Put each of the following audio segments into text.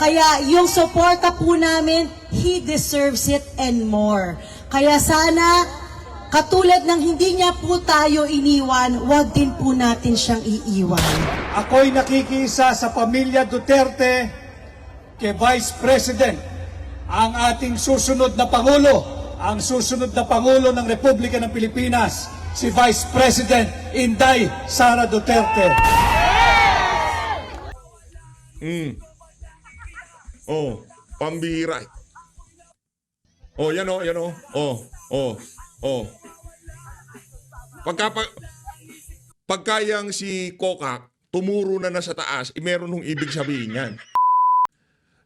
Kaya yung suporta po namin, he deserves it and more. Kaya sana, katulad ng hindi niya po tayo iniwan, wag din po natin siyang iiwan. Ako'y nakikisa sa pamilya Duterte kay Vice President, ang ating susunod na Pangulo, ang susunod na Pangulo ng Republika ng Pilipinas, si Vice President Inday Sara Duterte. Oh, pambihira. Oh, yan oh, yan oh. Oh. Pagkayang si Kokak, tumuro na sa taas, meron hong ibig sabihin yan.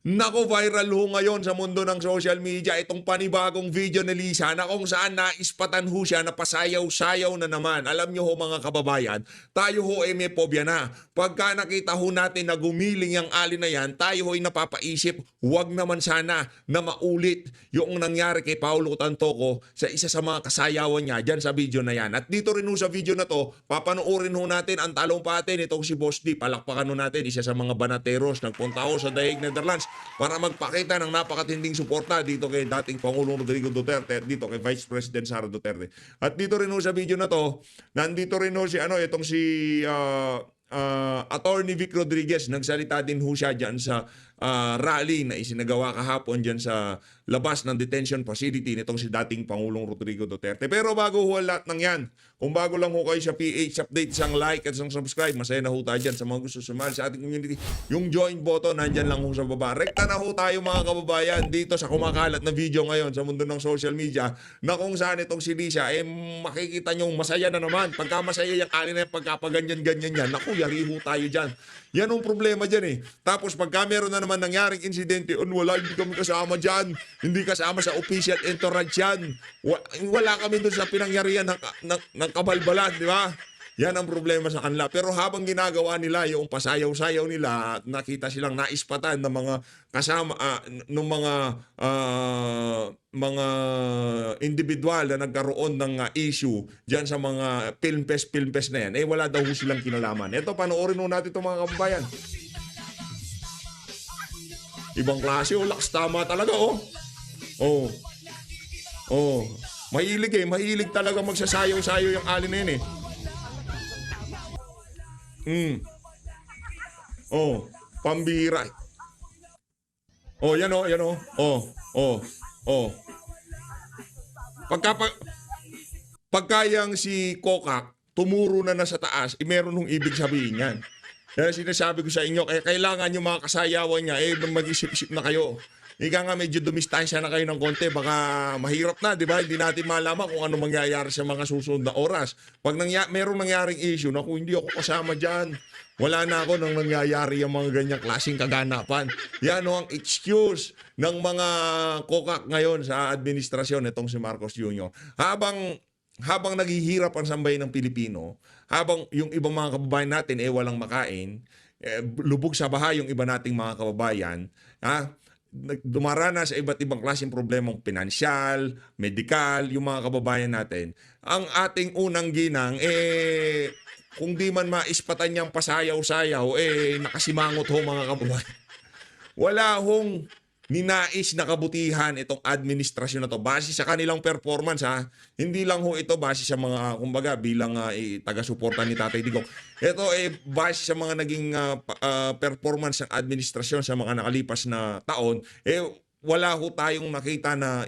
Nako, viral ho ngayon sa mundo ng social media itong panibagong video ni Lisa na kung saan naispatan ho siya na pasayaw-sayaw na naman. Alam nyo ho mga kababayan, tayo ho ay may phobia na. Pagka nakita ho natin na gumiling ang alin na yan, tayo ho ay napapaisip, huwag naman sana na maulit yung nangyari kay Paulo Tantoco sa isa sa mga kasayawan niya dyan sa video na yan. At dito rin ho sa video na to, papanoorin ho natin ang talumpatin itong si Boss D. Palakpakan ho natin, isa sa mga banateros, nagpunta ho sa Daig, Netherlands para magpakita ng napakatinding suporta dito kay dating Pangulong Rodrigo Duterte at dito kay Vice President Sara Duterte. At dito rin ho sa video na to, nandito rin ho si itong si Attorney Vic Rodriguez. Nagsalita din ho siya dyan sa rally na isinagawa kahapon dyan sa labas ng detention facility nitong si dating Pangulong Rodrigo Duterte. Pero bago ho lahat ng yan, kung bago lang ho kayo sa PH Update, isang like at isang subscribe, masaya na ho tayo dyan sa mga gusto sumali sa ating community. Yung join button, nandyan lang ho sa baba. Rekta na ho tayo mga kababayan dito sa kumakalat na video ngayon sa mundo ng social media na kung saan itong si Lisa, makikita nyo masaya na naman. Pagka masaya yung alin na pagkapaganyan-ganyan yan, naku, yari ho tayo dyan. Yan ang problema dyan eh. Tapos pagka meron na naman nangyaring insidente, wala, hindi kami kasama dyan. Hindi kasama sa official entourage yan. Wala kami doon sa pinangyarihan ng kabalbalan, di ba? Yan ang problema sa kanila. Pero habang ginagawa nila yung pasayaw-sayaw nila, nakita silang naispatan ng mga kasama, ng mga individual na nagkaroon ng issue dyan sa mga film fest na yan, wala daw silang kinalaman. Ito, panoorin mo natin ito mga kababayan. Ibang klase, laks, tama talaga, mahilig mahilig talaga magsasayaw-sayaw yung alin na yun eh. Pambihira. Yan oh. Pagkayang si Kokak, tumuro na sa taas, meron hong ibig sabihin yan. Kaya sinasabi ko sa inyo, kailangan yung mga kasayawan niya, mag-isip-isip na kayo. Ika nga medyo dumistansya na kayo ng konti, baka mahirap na, di ba? Hindi natin malaman kung ano mangyayari sa mga susunod na oras. Pag merong nangyaring issue, naku, hindi ako kasama dyan. Wala na ako nang nangyayari yung mga ganyang klaseng kaganapan. Yan ang excuse ng mga kokak ngayon sa administrasyon itong si Marcos Jr. Habang naghihirap ang sambayan ng Pilipino, habang yung ibang mga kababayan natin walang makain, lubog sa baha yung iba nating mga kababayan, dumaranas sa iba't ibang klaseng problemang pinansyal, medikal, yung mga kababayan natin. Ang ating unang ginang, kung di man maispatan niyang pasayaw-sayaw, nakasimangot ho mga kababayan. Wala hong ninais na kabutihan itong administrasyon na to base sa kanilang performance Hindi lang ho ito base sa mga kumbaga bilang taga-suporta ni Tatay Digong. Ito base sa mga naging performance ng administrasyon sa mga nakalipas na taon. Wala ho tayong nakita na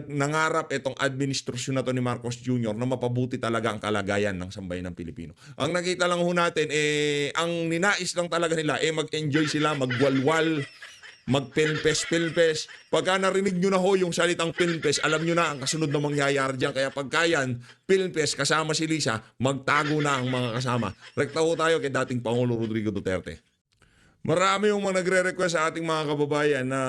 nangarap itong administrasyon na to ni Marcos Jr. na mapabuti talaga ang kalagayan ng sambayan ng Pilipino. Ang nakita lang ho natin ang ninais lang talaga nila mag-enjoy sila, magwalwal, mag-filmpes. Pagka narinig nyo na ho yung salitang filmpes, alam nyo na ang kasunod na mangyayari dyan. Kaya pagka yan, filmpes kasama si Lisa, magtago na ang mga kasama. Rekta ho tayo kay dating Pangulo Rodrigo Duterte. Marami yung mga nagre-request sa ating mga kababayan na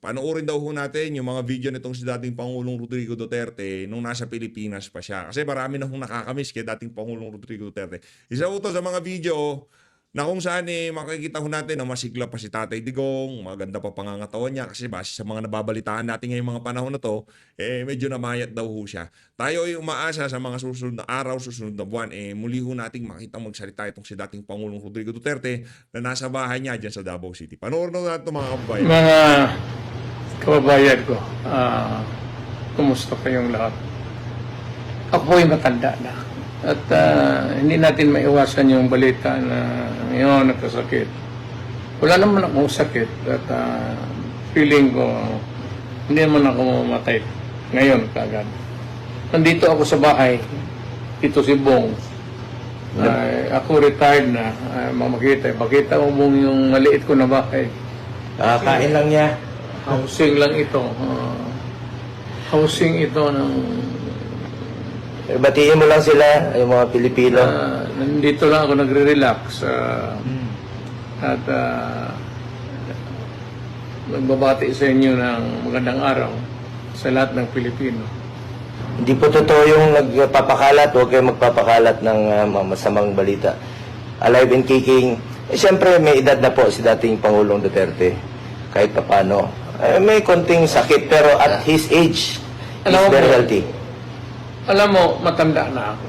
panoorin daw ho natin yung mga video nitong si dating Pangulong Rodrigo Duterte nung nasa Pilipinas pa siya. Kasi marami na hong nakakamiss kay dating Pangulong Rodrigo Duterte. Isa ho to sa mga video na kung saan makikita ho natin na masigla pa si Tatay Digong, maganda pa pangangatawan niya kasi base sa mga nababalitaan natin ngayong mga panahon na to, medyo namayat daw ho siya. Tayo ay umaasa sa mga susunod na araw, susunod na buwan, muli ho nating makita magsalita itong si dating Pangulong Rodrigo Duterte na nasa bahay niya dyan sa Davao City. Panoorin na natin mga kababayan. Mga kababayan ko, kumusta kayong lahat? Ako po'y matanda na. At hindi natin maiwasan yung balita na ngayon nagkasakit. Wala naman akong sakit at feeling ko hindi naman ako mamatay ngayon kagad. Nandito ako sa bahay, dito si Bong. Ako retired na, mamakita. Bakita mo Bong yung maliit ko na bahay. Kain lang niya. Housing lang ito. Housing ito ng... Batiin mo lang sila, yung mga Pilipino. nandito lang ako nagre-relax. At nagbabati sa inyo ng magandang araw sa lahat ng Pilipino. Hindi po totoo yung nagpapakalat. Huwag kayong magpapakalat ng masamang balita. Alive and kicking. Siyempre, may edad na po si dating Pangulong Duterte. Kahit pa paano. May konting sakit, pero at his age, he's Alam mo very po, healthy. Alam mo, matanda na ako.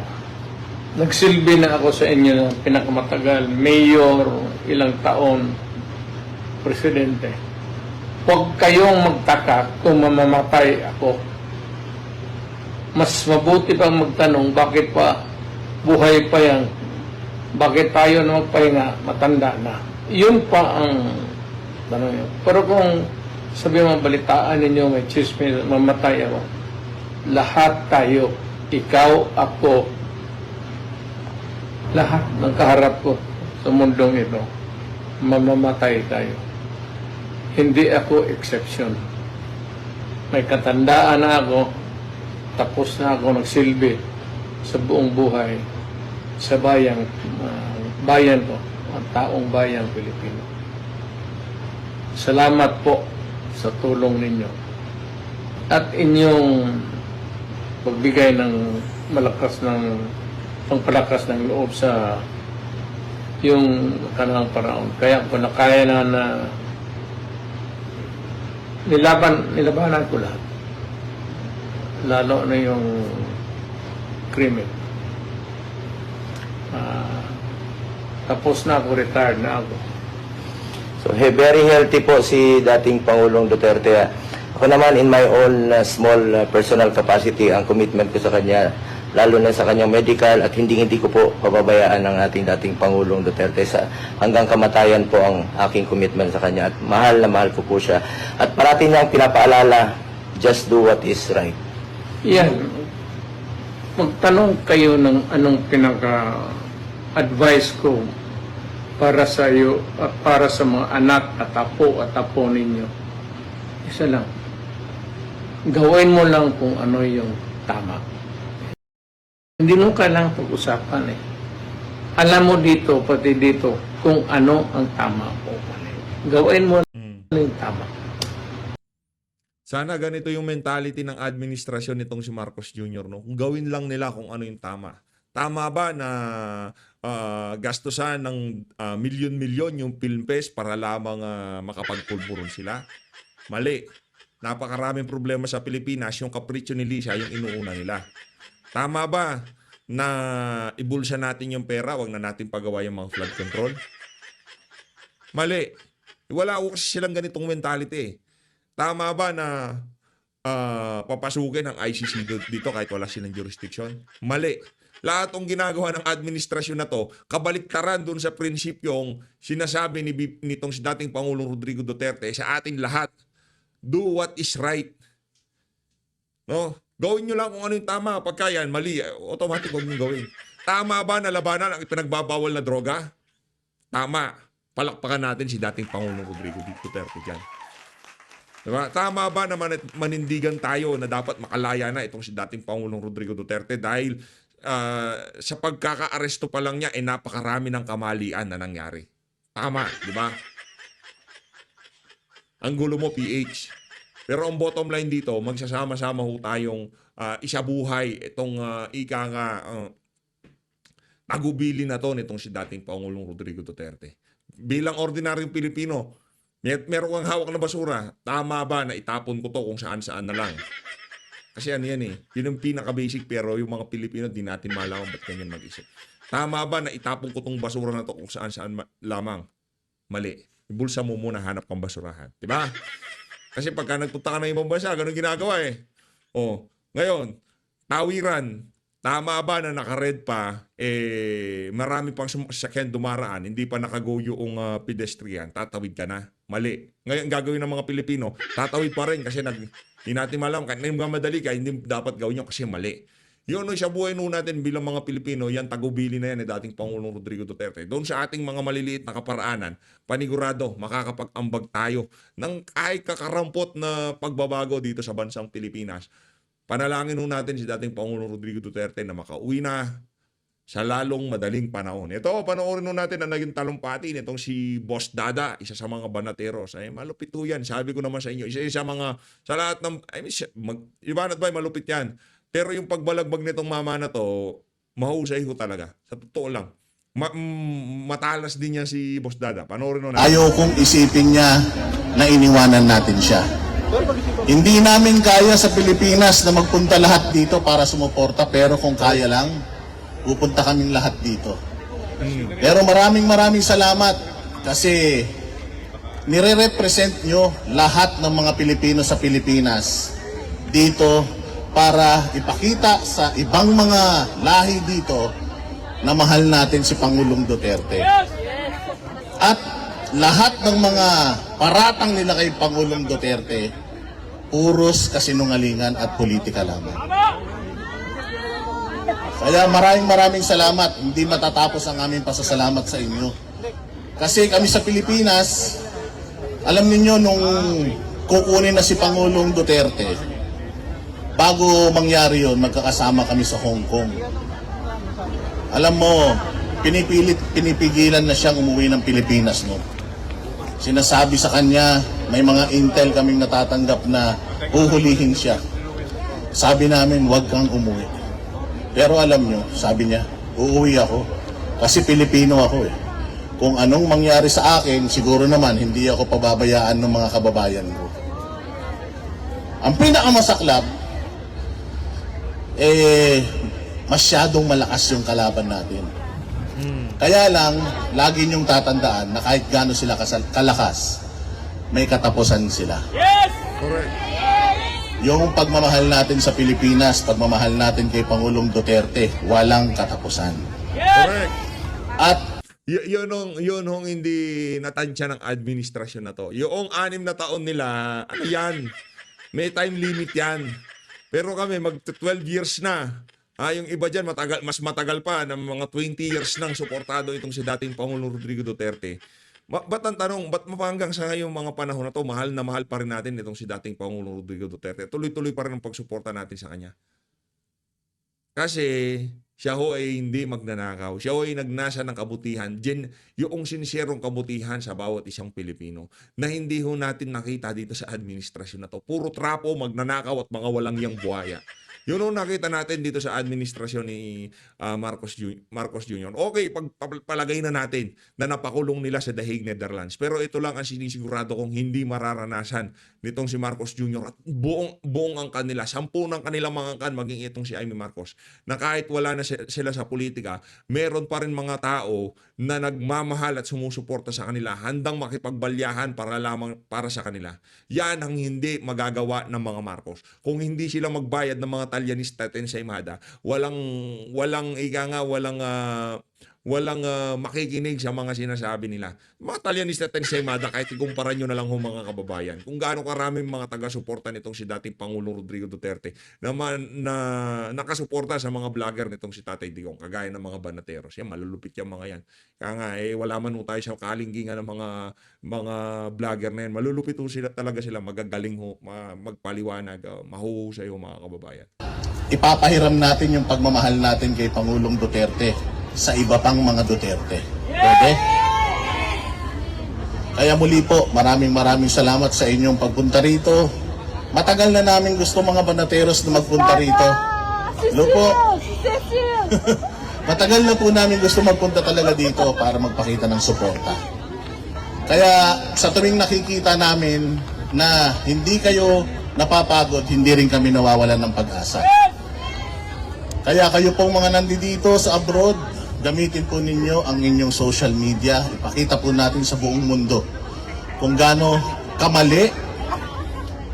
Nagsilbi na ako sa inyo ng pinakamatagal, mayor, ilang taon, presidente. Huwag kayong magtaka kung mamamatay ako. Mas mabuti pang magtanong, bakit pa buhay pa yan? Bakit tayo na magpahinga, matanda na? Yun pa ang tanong yun. Pero kung sabi mo, balitaan ninyo, may chismis, mamatay ako. Lahat tayo, ikaw, ako, lahat ng kaharap ko sa mundong ito, mamamatay tayo. Hindi ako exception. May katandaan na ako, tapos na ako nagsilbi sa buong buhay sa bayan ko, ang taong bayang Pilipino. Salamat po sa tulong ninyo at inyong pagbigay ng malakas ng pangpalakas ng loob sa yung kanilang paraon. Kaya kung nakaya na nilabanan ko lahat. Lalo na yung krimen. Tapos na ako, retired na ako. So, very healthy po si dating Pangulong Duterte. Ako naman, in my own small personal capacity, ang commitment ko sa kanya, lalo na sa kanyang medical, at hindi ko po pababayaan ng ating dating Pangulong Duterte. Hanggang kamatayan po ang aking commitment sa kanya. At mahal na mahal ko po siya. At parati niyang pinapaalala, just do what is right. Yan. Magtanong kayo ng anong pinaka-advice ko para sa iyo at para sa mga anak at apo ninyo. Isa lang. Gawin mo lang kung ano yung tama. Hindi mo kailangang pag-usapan eh. Alam mo dito, pati dito, kung ano ang tama o mali. Gawin mo lang yung tama. Sana ganito yung mentality ng administrasyon nitong si Marcos Jr. No? Kung gawin lang nila kung ano yung tama. Tama ba na gastusan ng milyon-milyon yung PhilMPes para lamang makapagpulburon sila? Mali. Napakaraming problema sa Pilipinas, yung kapritsyo ni Lisa, yung inuuna nila. Tama ba na ibulsa natin yung pera, wag na natin pagawa yung mga flood control? Mali. Wala ko kasi silang ganitong mentality eh. Tama ba na papasukin ang ICC dito kahit wala silang jurisdiction? Mali. Lahat ng ginagawa ng administrasyon na to, kabaliktaran dun sa prinsipyong sinasabi nitong si dating Pangulong Rodrigo Duterte sa ating lahat. Do what is right. No? Gawin nyo lang kung ano yung tama. Pagka yan, mali, automatic huwag nyo gawin. Tama ba na labanan ang ipinagbabawal na droga? Tama. Palakpakan natin si dating Pangulong Rodrigo Duterte dyan. Diba? Tama ba na manindigan tayo na dapat makalaya na itong si dating Pangulong Rodrigo Duterte dahil sa pagkaka-aresto pa lang niya, napakarami ng kamalian na nangyari. Tama, di ba? Ang gulo mo, PH. Pero ang bottom line dito, magsasama-sama ho tayong isabuhay itong ika nga tagubili na to nitong si dating Pangulong Rodrigo Duterte. Bilang ordinaryong Pilipino, meron kang hawak na basura, tama ba na itapon ko to kung saan-saan na lang? Kasi ano yan eh, yun yung pinaka-basic, pero yung mga Pilipino di natin malaman ba't ganyan mag-isip. Tama ba na itapon ko tong basura na to kung saan-saan lamang? Mali. Bulsa mo muna, hanap kang basurahan. Diba? Kasi pagka nagpunta ka ng ibang bansa, ganun ginagawa eh. O, ngayon, tawiran, tama ba na naka-red pa, marami pang sasakyan dumaraan, hindi pa nakago yung pedestrian, tatawid ka na? Mali. Ngayon, gagawin ng mga Pilipino, tatawid pa rin kasi hindi natin malam, kahit na madali ka, hindi dapat gawin yun kasi mali. Yun sa buhay nun natin bilang mga Pilipino, yan tagubili na yan ni dating Pangulong Rodrigo Duterte. Doon sa ating mga maliliit na kaparaanan, panigurado, makakapag-ambag tayo ng kahit kakarampot na pagbabago dito sa bansang Pilipinas. Panalangin ho natin si dating Pangulong Rodrigo Duterte na makauwi na sa lalong madaling panahon. Ito, panoorin ho natin ang naging talumpati nitong si Boss Dada, isa sa mga banateros. Ay, malupit ho yan. Sabi ko naman sa inyo, isa sa mga, sa lahat ng, ibanat ba, malupit yan. Pero yung pagbalagbag nitong mama na to, mahusay ho talaga. Sa totoo lang. Matalas din yan si Boss Dada. Panoorin ho natin. Ayaw kong isipin niya na iniwanan natin siya. Hindi namin kaya sa Pilipinas na magpunta lahat dito para sumuporta, pero kung kaya lang, pupunta kaming lahat dito. Pero maraming salamat kasi nire-represent nyo lahat ng mga Pilipino sa Pilipinas dito para ipakita sa ibang mga lahi dito na mahal natin si Pangulong Duterte. At lahat ng mga paratang nila kay Pangulong Duterte, puros kasinungalingan at politika lamang. Kaya maraming salamat. Hindi matatapos ang aming pasasalamat sa inyo. Kasi kami sa Pilipinas, alam niyo nung kukunin na si Pangulong Duterte, bago mangyari yun, magkakasama kami sa Hong Kong. Alam mo, pinipigilan na siyang umuwi ng Pilipinas, no? Sinasabi sa kanya, may mga intel kaming natatanggap na uhulihin siya. Sabi namin, huwag kang umuwi. Pero alam nyo, sabi niya, uuwi ako. Kasi Pilipino ako eh. Kung anong mangyari sa akin, siguro naman, hindi ako pababayaan ng mga kababayan ko. Ang pinakamasaklap, masyadong malakas yung kalaban natin. Kaya lang, lagi niyong tatandaan na kahit gaano sila kalakas, may katapusan sila. Correct. Yung pagmamahal natin sa Pilipinas, pagmamahal natin kay Pangulong Duterte, walang katapusan. Correct. At yun hong hindi natansya ng administrasyon na to. Yung 6 na taon nila, ano yan? May time limit yan. Pero kami, mag-12 years na. Yung iba dyan, mas matagal pa, ng mga 20 years nang suportado itong si dating Pangulong Rodrigo Duterte. Ba't ang tanong, ba't hanggang sa ngayong mga panahon na to, mahal na mahal pa rin natin itong si dating Pangulong Rodrigo Duterte? Tuloy-tuloy pa rin ang pagsuporta natin sa kanya. Kasi siya ho ay hindi magnanakaw. Siya ho ay nagnasa ng kabutihan. Yung sinserong kabutihan sa bawat isang Pilipino na hindi ho natin nakita dito sa administrasyon na to. Puro trapo, magnanakaw at mga walang yang buhaya. Yun ang nakita natin dito sa administrasyon ni Marcos Jr. Okay, palagay na natin na napakulong nila sa The Hague, Netherlands. Pero ito lang ang sinisigurado kong hindi mararanasan nitong si Marcos Jr. at buong ang kanila, 10 ng kanilang mga angkan, maging itong si Amy Marcos, na kahit wala na sila sa politika, meron pa rin mga tao na nagmamahal at sumusuporta sa kanila, handang makipagbalyahan para sa kanila. Yan ang hindi magagawa ng mga Marcos. Kung hindi sila magbayad ng mga Talyanista at ensaymada, walang makikinig sa mga sinasabi nila. Mga Talyanista at ensaymada, kahit ikumpara nyo na lang ho mga kababayan, kung gaano karaming mga taga-suporta nitong si dating Pangulong Rodrigo Duterte na nakasuporta sa mga vlogger nitong si Tatay Digong, kagaya ng mga banateros. Yan, malulupit yung mga yan. Kaya nga, wala man ho tayo sa kalinggingan ng mga vlogger na yan. Malulupit ho talaga sila, magagaling ho, magpaliwanag, mahuhusay ho mga kababayan. ipapahiram natin yung pagmamahal natin kay Pangulong Duterte sa iba pang mga Duterte. Pwede? Kaya muli po, maraming salamat sa inyong pagpunta rito. Matagal na namin gusto mga banateros na magpunta rito. Hello po. Matagal na po namin gusto magpunta talaga dito para magpakita ng suporta. Kaya sa tuwing nakikita namin na hindi kayo napapagod, hindi rin kami nawawalan ng pag-asa. Kaya kayo pong mga nandito sa abroad, gamitin po ninyo ang inyong social media. Ipakita po natin sa buong mundo kung gaano kamali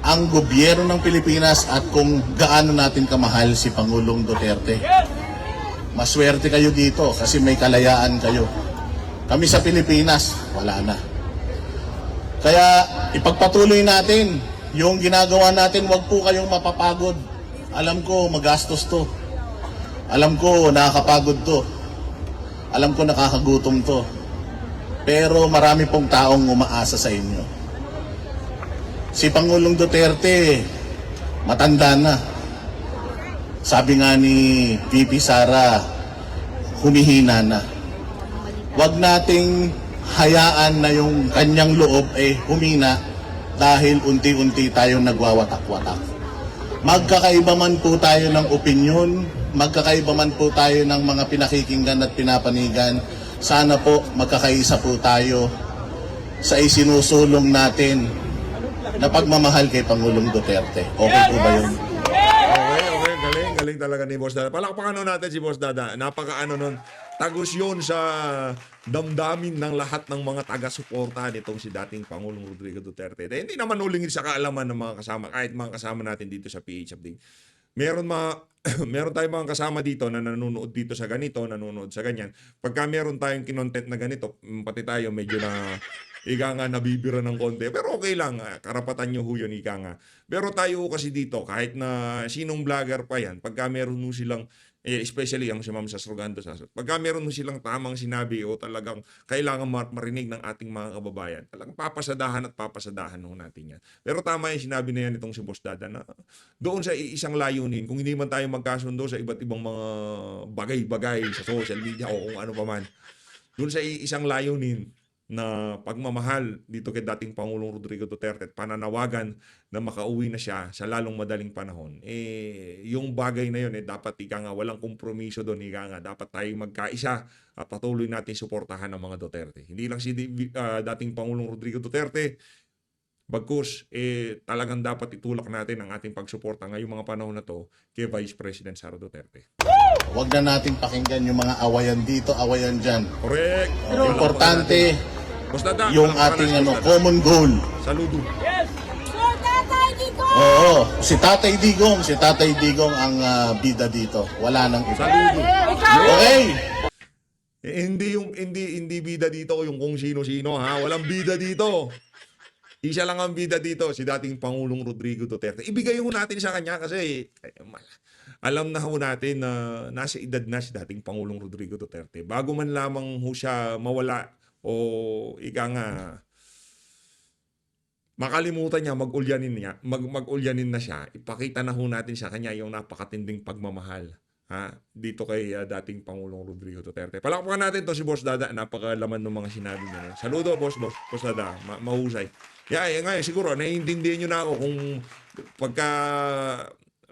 ang gobyerno ng Pilipinas at kung gaano natin kamahal si Pangulong Duterte. Maswerte kayo dito kasi may kalayaan kayo. Kami sa Pilipinas, wala na. Kaya ipagpatuloy natin yung ginagawa natin, wag po kayong mapapagod. Alam ko magastos to. Alam ko nakakapagod to. Alam ko nakakagutom to. Pero marami pong taong umaasa sa inyo. Si Pangulong Duterte, matanda na. Sabi nga ni VP Sara, humihina na. Huwag nating hayaan na yung kanyang loob ay humina dahil unti-unti tayong nagwawatak-watak. Magkakaiba man po tayo ng opinyon, magkakaiba man po tayo ng mga pinakikinggan at pinapanigan, sana po magkakaisa po tayo sa isinusulong natin na pagmamahal kay Pangulong Duterte. Okay po ba yun? Okay. Galing talaga ni Boss Dada. Palakpakan natin si Boss Dada. Napaka nun. Tagos yun sa damdamin ng lahat ng mga taga-suporta nitong si dating Pangulong Rodrigo Duterte. Hindi naman ulingin sa kaalaman ng mga kasama, kahit mga kasama natin dito sa PHFD. Meron tayong mga kasama dito na nanonood dito sa ganito, nanonood sa ganyan. Pagka meron tayong kinontent na ganito, pati tayo medyo na ika nga nabibira ng konti. Pero okay lang, karapatan nyo ho yun, ika nga. Pero tayo kasi dito, kahit na sinong vlogger pa yan, pagka meron ho silang, especially ang si Ma'am Sasrogando Sasot, pagka meron ho silang tamang sinabi o talagang kailangan marinig ng ating mga kababayan, talagang papasadahan ho natin yan. Pero tama yung sinabi na yan itong si Boss Dada na doon sa isang layunin, kung hindi man tayo magkasundo sa iba't ibang mga bagay-bagay sa social media o kung ano pa man, doon sa isang layunin na pagmamahal dito kay dating Pangulong Rodrigo Duterte at pananawagan na makauwi na siya sa lalong madaling panahon, yung bagay na yun, dapat ika nga walang kompromiso doon, ika nga dapat tayo magkaisa at patuloy natin suportahan ng mga Duterte. Hindi lang si dating Pangulong Rodrigo Duterte, bagkus, talagang dapat itulak natin ang ating pagsuporta ngayong mga panahon na to kay Vice President Sara Duterte. Huwag na natin pakinggan yung mga awayan dito, awayan dyan. Correct. Importante Boss Dada, yung ating common goal. Saludo. Oo, si Tatay Digong ang bida dito. Wala nang iba. Saludo. Okay. Hindi bida dito yung kung sino-sino, ha. Walang bida dito. Isa lang ang bida dito, si dating Pangulong Rodrigo Duterte. Ibigay ho natin sa kanya kasi alam na ho natin na nasa edad na si dating Pangulong Rodrigo Duterte. Bago man lamang ho siya mawala o ika nga makalimutan niya, mag-ulyanin na siya, ipakita na ho natin sa kanya yung napakatinding pagmamahal, ha, dito kay dating Pangulong Rodrigo Duterte. Palakpakan natin to si Boss Dada, napakalaman ng mga sinabi niya. Saludo, Boss Dada, mahusay. Ngayon, siguro, naiintindihan nyo na ako kung pagka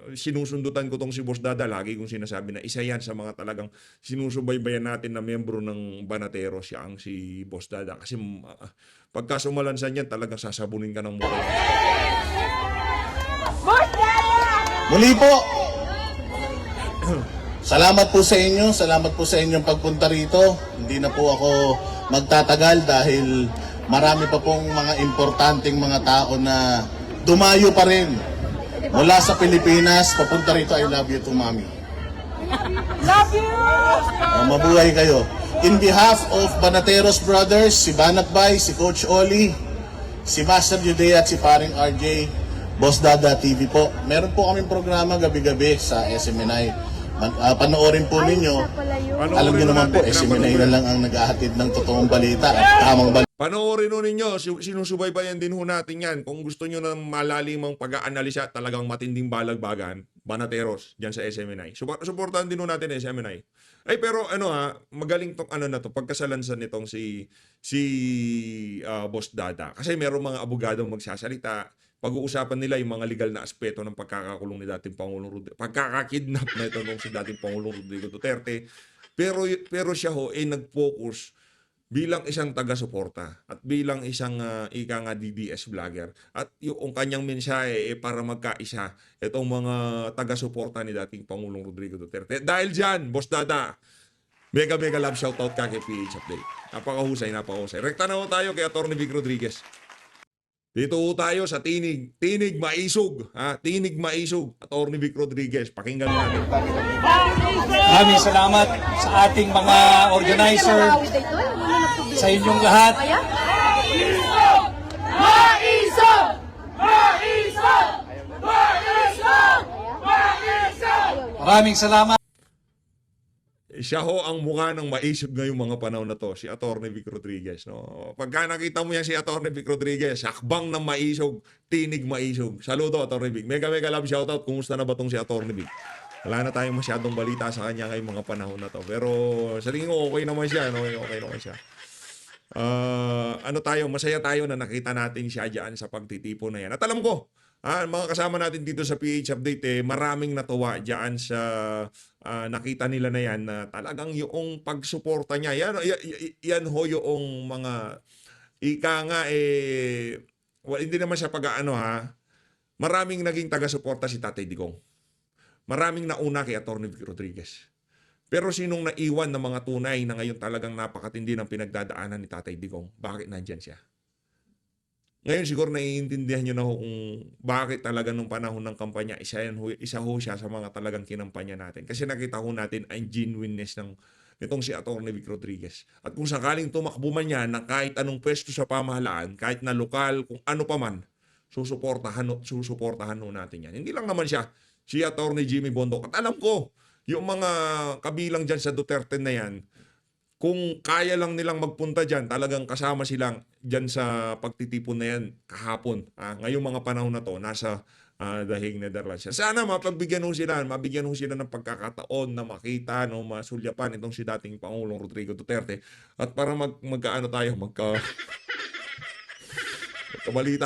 sinusundutan ko tong si Boss Dada, lagi kong sinasabi na isa yan sa mga talagang sinusubaybayan natin na miyembro ng Banatero, siya ang si Boss Dada. Kasi pagka sumalansan yan, talagang sasabunin ka ng mukha. Muli po, salamat po sa inyong pagpunta rito. Hindi na po ako magtatagal dahil marami pa pong mga importanteng mga tao na dumayo pa rin mula sa Pilipinas papunta rito. I love you too, Mami. Love you! Mabuhay kayo. In behalf of Banateros Brothers, si Banakbay, si Coach Oli, si Master Judea at si Paring RJ, Boss Dada TV po. Meron po kaming programa gabi-gabi sa SMNI. Panoorin po ninyo. Alam niyo naman po, SMNI na lang ang naghahatid ng totoong balita at tamang balita. Panoorin ho ninyo, sinusubaybayan din ho natin yan. Kung gusto nyo ng malalimang pag-aanalisa, talagang matinding balagbagan, Banateros, dyan sa SMNI. Suportahan din ho natin SMNI. Pero magaling tong pagkasalansan nitong si Boss Dada. Kasi merong mga abogadong magsasalita. Pag-uusapan nila yung mga legal na aspeto ng pagkakakulong ni dating Pangulong Rodrigo, pagkakakidnap na ito nung si dating Pangulong Rodrigo Duterte. Pero siya ho ay nag-focus bilang isang taga-suporta at bilang isang ika nga DDS vlogger. At yung kanyang mensahe para magkaisa itong mga taga-suporta ni dating Pangulong Rodrigo Duterte. Dahil dyan, Boss Dada, mega love shoutout ka kay PH Update. Napakahusay. Rekta na ho tayo kay Atty. Vic Rodriguez. Dito ho tayo sa Tinig Maisog. Tinig Maisog. Atty. Vic Rodriguez. Pakinggan natin. Maraming salamat sa ating mga organizer, sa inyong lahat. Maraming salamat. Siya ho ang mukha ng maisog ngayong mga panahon na to, si Atty. Vic Rodriguez. No? Pagka nakita mo yan si Atty. Vic Rodriguez, hakbang ng maisog, tinig maisog. Saludo, Atty. Vic. Mega love shoutout. Kumusta na ba tong si Atty. Vic? Wala na tayong masyadong balita sa kanya ngayong mga panahon na to. Pero sa tingin ko, okay naman siya. No? Okay naman siya. Masaya tayo na nakita natin siya dyan sa pagtitipon na yan. At alam ko, mga kasama natin dito sa PH Update, maraming natuwa dyan sa nakita nila na yan na talagang yung pagsuporta niya. Yan ho yung mga ika nga hindi naman siya maraming naging taga-suporta si Tatay Digong. Maraming nauna kay Atty. Vic Rodriguez. Pero sinong naiwan ng mga tunay na ngayon talagang napakatindi ng pinagdadaanan ni Tatay Digong? Bakit nandyan siya? Ngayon siguro naiintindihan nyo na ho kung bakit talaga nung panahon ng kampanya, isa ho siya sa mga talagang kinampanya natin. Kasi nakita ho natin ang genuineness nitong si Atty. Vic Rodriguez. At kung sakaling tumakbo man yan ng kahit anong pwesto sa pamahalaan, kahit na lokal, kung ano pa man, susuportahan ho natin yan. Hindi lang naman siya, si Atty. Jimmy Bondoc. At alam ko, yung mga kabilang dyan sa Duterte na yan, kung kaya lang nilang magpunta dyan, talagang kasama silang dyan sa pagtitipon na yan kahapon. Ngayong mga panahon na to, nasa The Hague, Netherlands. Sana mabigyan ho sila ng pagkakataon na makita, no, masulyapan itong si dating Pangulong Rodrigo Duterte. At para magkabalita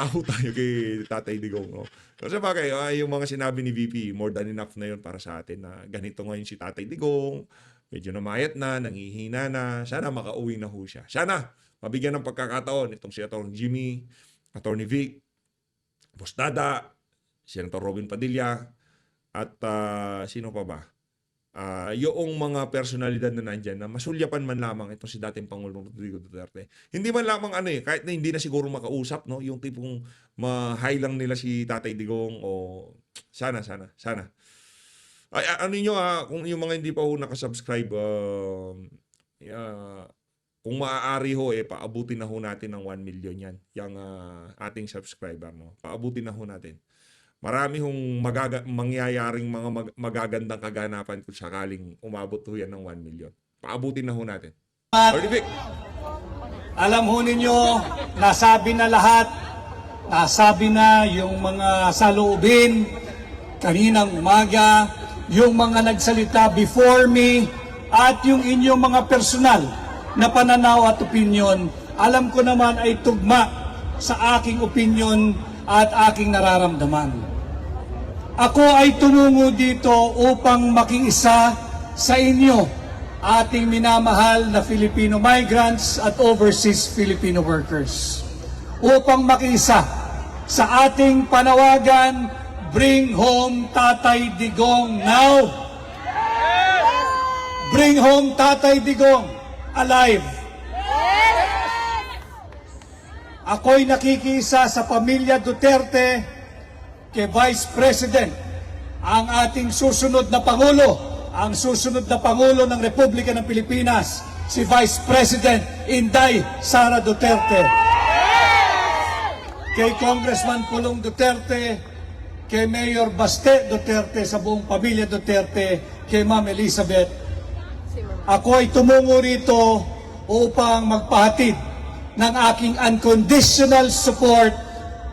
ho tayo kay Tatay Digong. No? Kasi bagay, yung mga sinabi ni VP, more than enough na yun para sa atin na ganito ngayon si Tatay Digong. Medyo namayat na, nangihina na. Sana makauwi na ho siya. Sana mabigyan ng pagkakataon itong si Atty. Jimmy, Atty. Vic, Boss Dada, Senator Robin Padilla, at sino pa ba? Yung mga personalidad na nandyan na masulyapan man lamang itong si dating Pangulong Rodrigo Duterte. Hindi man lamang kahit na hindi na siguro makausap, no? Yung tipong ma-high lang nila si Tatay Digong o sana. Ano nyo kung yung mga hindi pa ho nakasubscribe, kung maaari ho, paabutin na ho natin ng 1 million yan. Yung ating subscriber, no? Paabutin na ho natin. Marami hong mangyayaring mga magagandang kaganapan kung sakaling umabot ho yan ng 1 million. Paabutin na ho natin. Vic. Alam ho ninyo, nasabi na lahat, nasabi na yung mga saloobin kaninang umaga, yung mga nagsalita before me, at yung inyong mga personal na pananaw at opinion, alam ko naman ay tugma sa aking opinion at aking nararamdaman. Ako ay tumungo dito upang makiisa sa inyo, ating minamahal na Filipino migrants at overseas Filipino workers. Upang makiisa sa ating panawagan, bring home Tatay Digong now! Bring home Tatay Digong alive! Ako'y nakikisa sa pamilya Duterte kay Vice President, ang ating susunod na Pangulo, ang susunod na Pangulo ng Republika ng Pilipinas, si Vice President Inday Sara Duterte. Kay Congressman Pulong Duterte, kay Mayor Baste Duterte, sa buong pamilya Duterte, kay Ma'am Elizabeth. Ako ay tumungo rito upang magpahatid ng aking unconditional support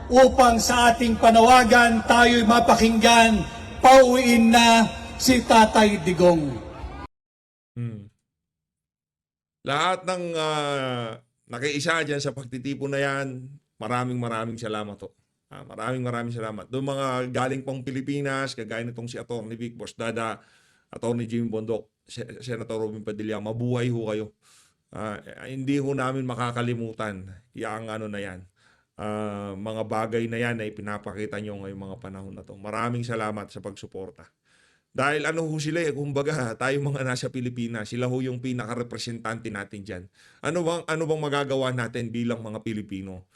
upang sa ating panawagan tayo'y mapakinggan, pauwiin na si Tatay Digong. Lahat ng nakiisa dyan sa pagtitipon na yan, maraming salamat ho. Maraming salamat. Doon mga galing pang Pilipinas, kagaya nitong si Atty. Vic, Boss Dada, Attorney Jimmy Bondok, Senator Robin Padilla, mabuhay ho kayo. Hindi ho namin makakalimutan yung ano na yan. Mga bagay na yan ay pinapakita nyo ngayong mga panahon na to. Maraming salamat sa pagsuporta. Dahil ano ho sila kumbaga tayo mga nasa Pilipinas, sila ho yung pinaka-representante natin dyan. Ano bang magagawa natin bilang mga Pilipino?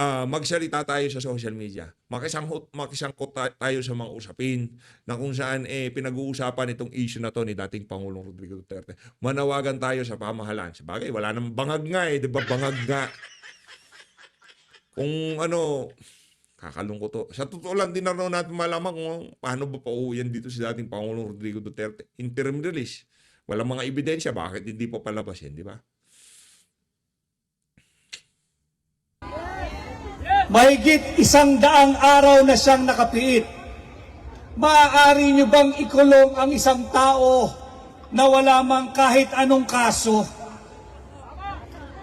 Magsalita tayo sa social media. Makisangkot tayo sa mga usapin na kung saan pinag-uusapan itong issue na to ni dating Pangulong Rodrigo Duterte. Manawagan tayo sa pamahalaan. Sabagay, wala namang bangag nga di ba? Bangag nga. Kung ano, kakalungkot to. Sa totoo lang, din na natin malaman kung paano ba pauwian dito si dating Pangulong Rodrigo Duterte. Interim release. Walang mga ebidensya. Bakit hindi pa palabas yan, di ba? Mahigit 100 araw na siyang nakapiit. Maaari niyo bang ikulong ang isang tao na wala mang kahit anong kaso?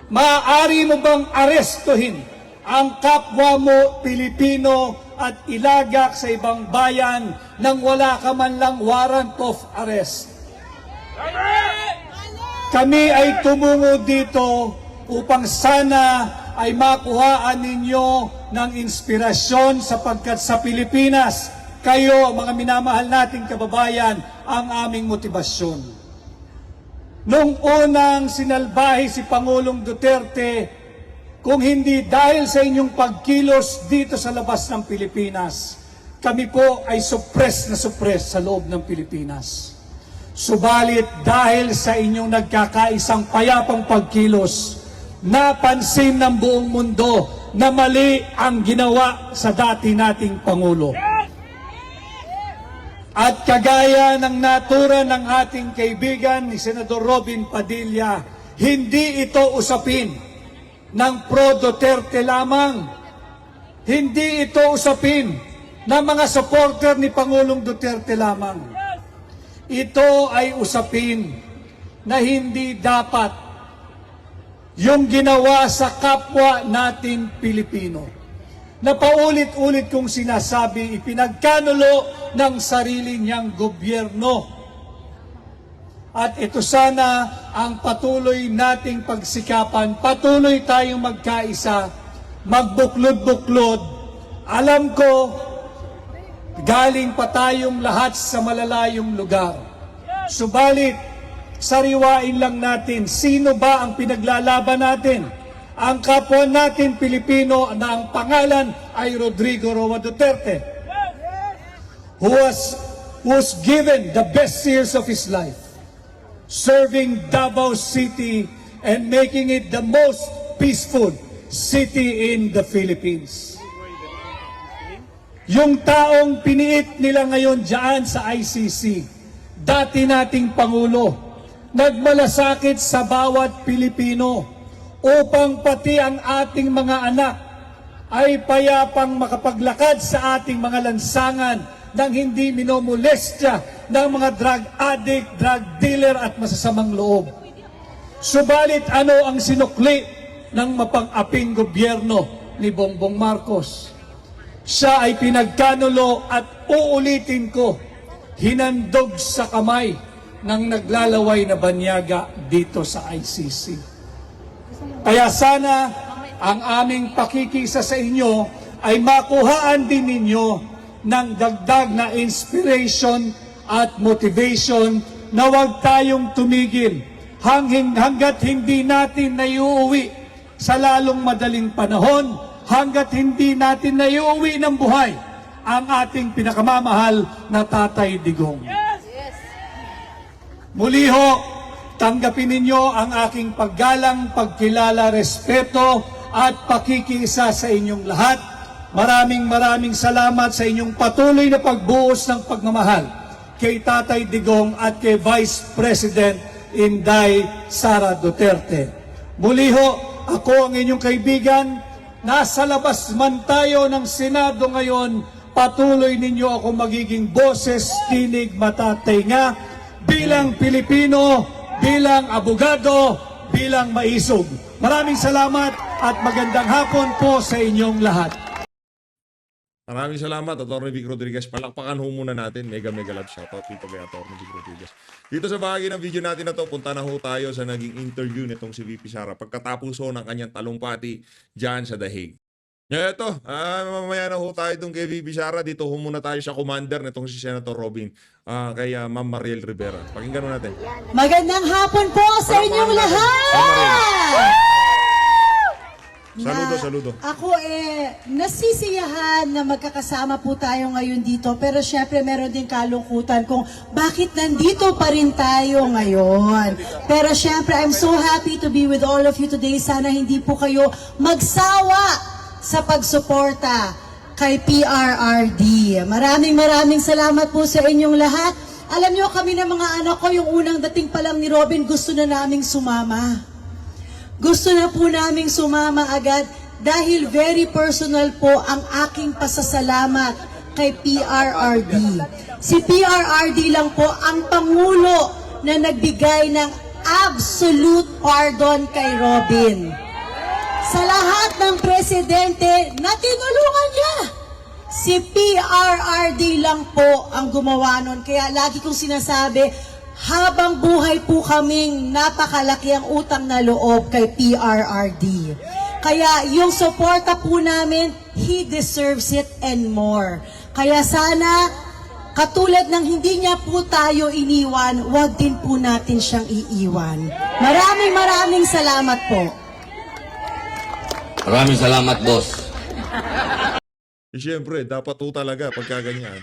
Maaari mo bang arestuhin ang kapwa mo Pilipino at ilagak sa ibang bayan nang wala ka man lang warrant of arrest? Kami ay tumungo dito upang sana ay makuhaan ninyo ng inspirasyon sapagkat sa Pilipinas, kayo, mga minamahal nating kababayan, ang aming motibasyon. Nung unang sinalbahi si Pangulong Duterte, kung hindi dahil sa inyong pagkilos dito sa labas ng Pilipinas, kami po ay suppress sa loob ng Pilipinas. Subalit dahil sa inyong nagkakaisang payapang pagkilos, napansin ng buong mundo na mali ang ginawa sa dati nating Pangulo. At kagaya ng natura ng ating kaibigan ni Senador Robin Padilla, hindi ito usapin ng pro-Duterte lamang. Hindi ito usapin ng mga supporter ni Pangulong Duterte lamang. Ito ay usapin na hindi dapat yung ginawa sa kapwa natin Pilipino, na paulit-ulit kong sinasabi, ipinagkanulo ng sarili niyang gobyerno. At ito sana ang patuloy nating pagsikapan, patuloy tayong magkaisa, magbuklod-buklod. Alam ko, galing pa tayong lahat sa malalayong lugar. Subalit, sariwain lang natin, sino ba ang pinaglalaban natin? Ang kapwa natin Pilipino na ang pangalan ay Rodrigo Roa Duterte, who was given the best years of his life, serving Davao City and making it the most peaceful city in the Philippines. Yung taong piniit nila ngayon dyan sa ICC, dati nating Pangulo, nagmalasakit sa bawat Pilipino upang pati ang ating mga anak ay payapang makapaglakad sa ating mga lansangan nang hindi minomolestya ng mga drug addict, drug dealer at masasamang loob. Subalit ano ang sinukli ng mapang-aping gobyerno ni Bongbong Marcos? Siya ay pinagkanulo at uulitin ko, hinandog sa kamay ng naglalaway na banyaga dito sa ICC. Kaya sana ang aming pakikisa sa inyo ay makuhaan din ninyo ng dagdag na inspiration at motivation na huwag tayong tumigil hanggat hindi natin naiuwi sa lalong madaling panahon, hanggat hindi natin naiuwi ng buhay ang ating pinakamamahal na Tatay Digong. Muli ho, tanggapin ninyo ang aking paggalang, pagkilala, respeto at pakikiisa sa inyong lahat. Maraming salamat sa inyong patuloy na pagbuhos ng pagmamahal kay Tatay Digong at kay Vice President Inday Sara Duterte. Muli ho, ako ang inyong kaibigan. Nasa labas man tayo ng Senado ngayon, patuloy ninyo ako magiging boses, tinig, mata, tenga bilang Pilipino, bilang abogado, bilang maisog. Maraming salamat at magandang hapon po sa inyong lahat. Maraming salamat, Atty. Vic Rodriguez. Palakpakan ho muna natin. Mega love shoutout dito kay Atty. Vic Rodriguez. Dito sa bahagi ng video natin na to, punta na ho tayo sa naging interview nitong si VP Sara pagkatapos ho ng kanyang talumpati dyan sa The Hague. Ito, mamaya na ho tayo dun kay VP Sara. Dito ho muna tayo sa commander nitong si Senator Robin, kay Ma'am Mariel Rivera. Pakinggan ho natin. Magandang hapon po sa inyong lahat! Saludo. Ako nasisiyahan na magkakasama po tayo ngayon dito. Pero syempre meron din kalungkutan kung bakit nandito pa rin tayo ngayon. Pero syempre I'm so happy to be with all of you today. Sana hindi po kayo magsawa sa pagsuporta kay PRRD. Maraming salamat po sa inyong lahat. Alam niyo kami ng mga anak ko, yung unang dating pa lang ni Robin, gusto na naming sumama. Gusto na po naming sumama agad dahil very personal po ang aking pasasalamat kay PRRD. Si PRRD lang po ang Pangulo na nagbigay ng absolute pardon kay Robin. Sa lahat ng presidente na tinulungan niya, si PRRD lang po ang gumawa nun. Kaya lagi kong sinasabi, habang buhay po kaming napakalaki ang utang na loob kay PRRD. Kaya yung suporta po namin, he deserves it and more. Kaya sana, katulad ng hindi niya po tayo iniwan, wag din po natin siyang iiwan. Maraming salamat po. Maraming salamat, boss. Siyempre, dapat po talaga pagka ganyan.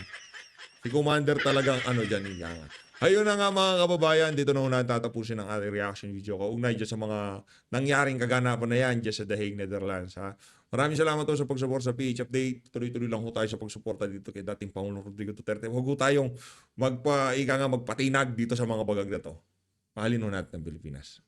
Si Commander talagang dyan iyangan. Ayun na nga mga kababayan, dito na una tatapusin ang ating reaction video ko. Ugnay dyan sa mga nangyaring kaganapan na yan dyan sa The Hague, Netherlands. Ha? Maraming salamat po sa pag-support sa PH Update. Tuloy-tuloy lang po tayo sa pagsuporta dito kay dating Pangulong Rodrigo Duterte. Huwag po tayong magpatinag dito sa mga bagag na to. Mahalin ho natin ang Pilipinas.